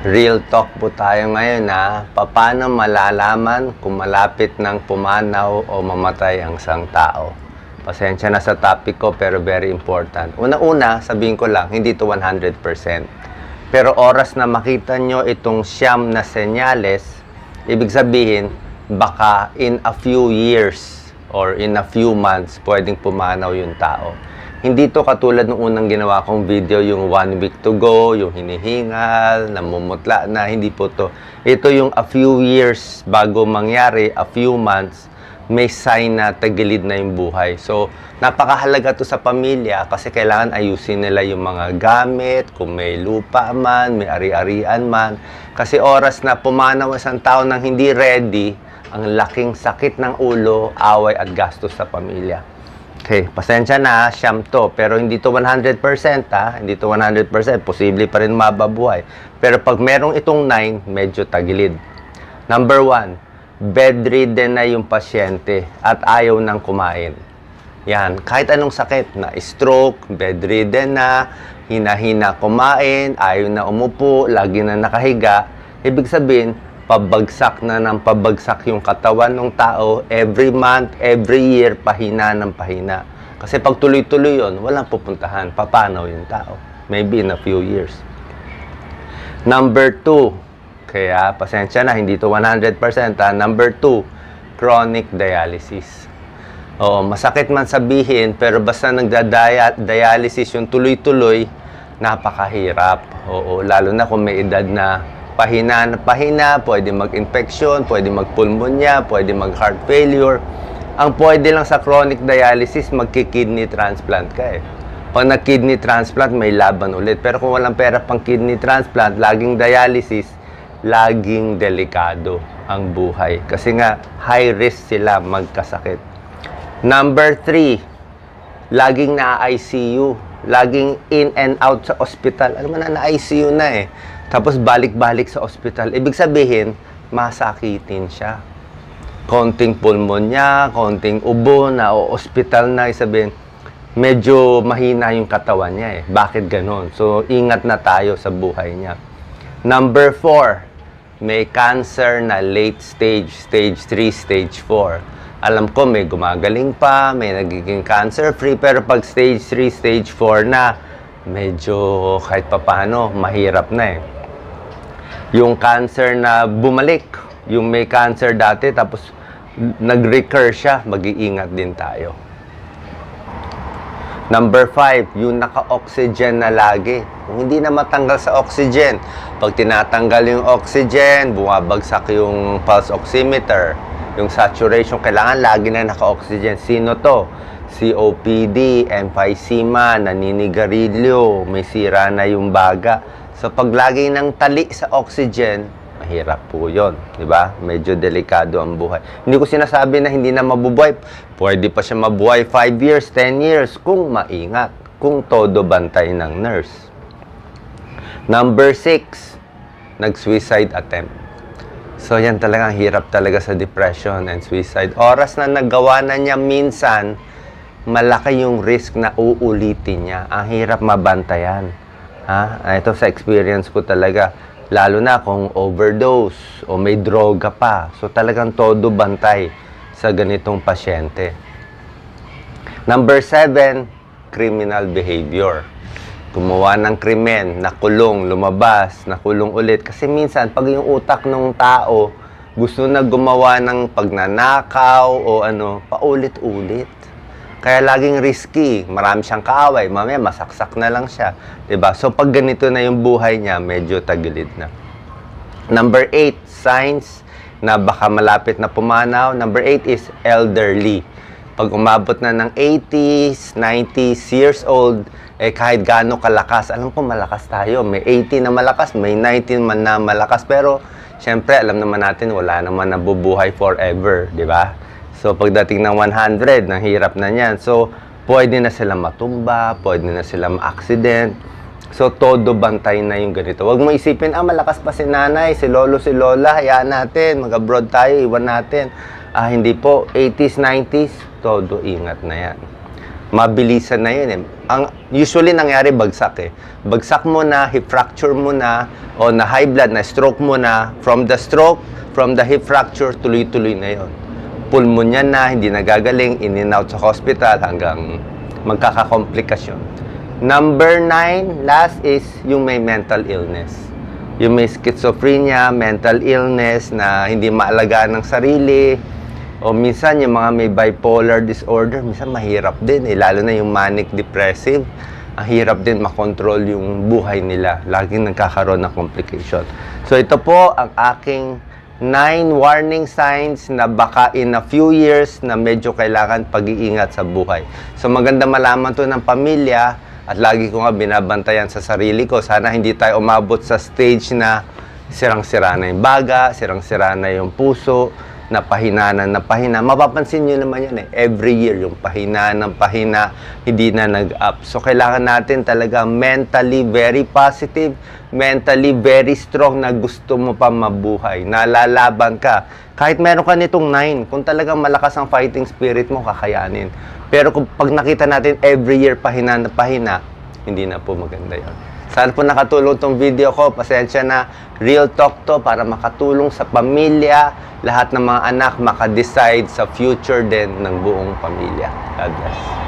Real talk po tayo ngayon na paano malalaman kung malapit ng pumanaw o mamatay ang isang tao. Pasensya na sa topic ko pero very important. Una-una, sabihin ko lang, hindi to 100%. Pero oras na makita nyo itong siyam na senyales, ibig sabihin, baka in a few years or in a few months, pwedeng pumanaw yung tao. Hindi to katulad ng unang ginawa kong video, yung 1 week to go, yung hinihingal, namumutla na, hindi po to. Ito yung a few years bago mangyari, a few months, may sign na tagilid na yung buhay. So, napakahalaga to sa pamilya kasi kailangan ayusin nila yung mga gamit, kung may lupa man, may ari-arian man. Kasi oras na pumanaw isang tao nang hindi ready, ang laking sakit ng ulo, away at gastos sa pamilya. Okay, pasensya na, siyam to. Pero hindi to 100%, ha? Hindi to 100%. Posible pa rin mababuhay. Pero pag merong itong 9, medyo tagilid. Number 1, bedridden na yung pasyente at ayaw nang kumain. Yan, kahit anong sakit na stroke, bedridden na, hina-hina kumain, ayaw na umupo, lagi na nakahiga. Ibig sabihin, pabagsak na ng pabagsak yung katawan ng tao, every month, every year, pahina ng pahina. Kasi pag tuloy-tuloy yun, walang pupuntahan, papanaw yung tao. Maybe in a few years. Number 2, kaya pasensya na, hindi to 100%, ha? Number 2, chronic dialysis. Oo, masakit man sabihin, pero basta nagda-dialysis yung tuloy-tuloy, napakahirap. Oo, lalo na kung may edad na pahina na pahina, pwede mag-infection, pwede mag-pulmonya, pwede mag-heart failure. Ang pwede lang sa chronic dialysis, magki-kidney transplant ka eh. Pag nag-kidney transplant, may laban ulit. Pero kung walang pera pang kidney transplant, laging dialysis, laging delikado ang buhay. Kasi nga, high risk sila magkasakit. Number 3, laging na-ICU. Laging in and out sa ospital. Alam mo na, na-ICU na eh. Tapos balik-balik sa ospital. Ibig sabihin, masakitin siya. Konting pulmonya, konting ubo na o ospital na, sabihin, medyo mahina yung katawan niya eh. Bakit ganon? So, ingat na tayo sa buhay niya. Number 4, may cancer na late stage, stage 3, stage 4. Alam ko may gumagaling pa, may nagiging cancer-free, pero pag stage 3, stage 4 na, medyo kahit papano, mahirap na eh. Yung cancer na bumalik, yung may cancer dati, tapos nag-recur siya, mag-iingat din tayo. Number 5, yung naka-oxygen na lagi. Kung hindi na matanggal sa oxygen, pag tinatanggal yung oxygen, bumabagsak yung pulse oximeter, yung saturation, kailangan lagi na naka-oxygen. Sino to? COPD, emphysema, naninigarilyo, may sira na yung baga. So, pag lagi ng tali sa oxygen, mahirap po yun. Diba? Medyo delikado ang buhay. Hindi ko sinasabi na hindi na mabubuhay. Pwede pa siya mabuhay 5 years, 10 years, kung maingat, kung todo bantay ng nurse. Number 6, nag-suicide attempt. So, yan talagang hirap talaga sa depression and suicide. Oras na nagawa na niya minsan, malaki yung risk na uulitin niya. Ang hirap mabantayan. Ha? Ito sa experience ko talaga. Lalo na kung overdose o may droga pa. So, talagang todo bantay sa ganitong pasyente. Number 7, criminal behavior. Gumawa ng krimen, nakulong, lumabas, nakulong ulit. Kasi minsan, pag yung utak ng tao gusto na gumawa ng pagnanakaw o ano, paulit-ulit. Kaya laging risky. Marami siyang kaaway. Mamaya, masaksak na lang siya. Diba? So, pag ganito na yung buhay niya, medyo tagilid na. Number 8, signs na baka malapit na pumanaw. Number 8 is elderly. Pag umabot na ng 80s, 90s years old, eh kahit gaano kalakas, alam ko malakas tayo. May 80 na malakas, may 90 man na malakas. Pero, syempre, alam naman natin, wala naman nabubuhay forever. Diba? So, pagdating ng 100, nang hirap na niyan. So, pwede na sila matumba, pwede na sila ma-accident. So, todo bantay na yung ganito. Huwag mo isipin, malakas pa si nanay, si lolo, si lola, hayaan natin, mag-abroad tayo, iwan natin. Hindi po, 80s, 90s, todo ingat na yan. mabilisan na yun eh. Ang usually nangyari bagsak eh. Bagsak mo na, hip fracture mo na, o na high blood, na stroke mo na, from the stroke, from the hip fracture, tuloy-tuloy na yun. Pulmonya na, hindi nagagaling, in and out sa hospital hanggang magkakakomplikasyon. Number 9, last is yung may mental illness. Yung may schizophrenia, mental illness na hindi maalagaan ng sarili, o minsan yung mga may bipolar disorder, minsan mahirap din eh, lalo na yung manic depressive. Ang hirap din makontrol yung buhay nila. Laging nagkakaroon ng complication. So ito po ang aking 9 warning signs na baka in a few years na medyo kailangan pag-iingat sa buhay. So maganda malaman to ng pamilya at lagi ko nga binabantayan sa sarili ko. Sana hindi tayo umabot sa stage na sirang-sira na yung baga, sirang-sira na yung puso, na pahina. Mapapansin nyo naman yan eh. Every year, yung pahina, hindi na nag-up. So, kailangan natin talaga mentally very positive, mentally very strong na gusto mo pa mabuhay. Nalalaban ka. Kahit meron ka nitong 9, kung talagang malakas ang fighting spirit mo, kakayanin. Pero kung pag nakita natin every year pahina, hindi na po maganda yun. Sana po nakatulong tong video ko. Pasensya na. Real talk to para makatulong sa pamilya. Lahat ng mga anak makadecide sa future din ng buong pamilya. God bless.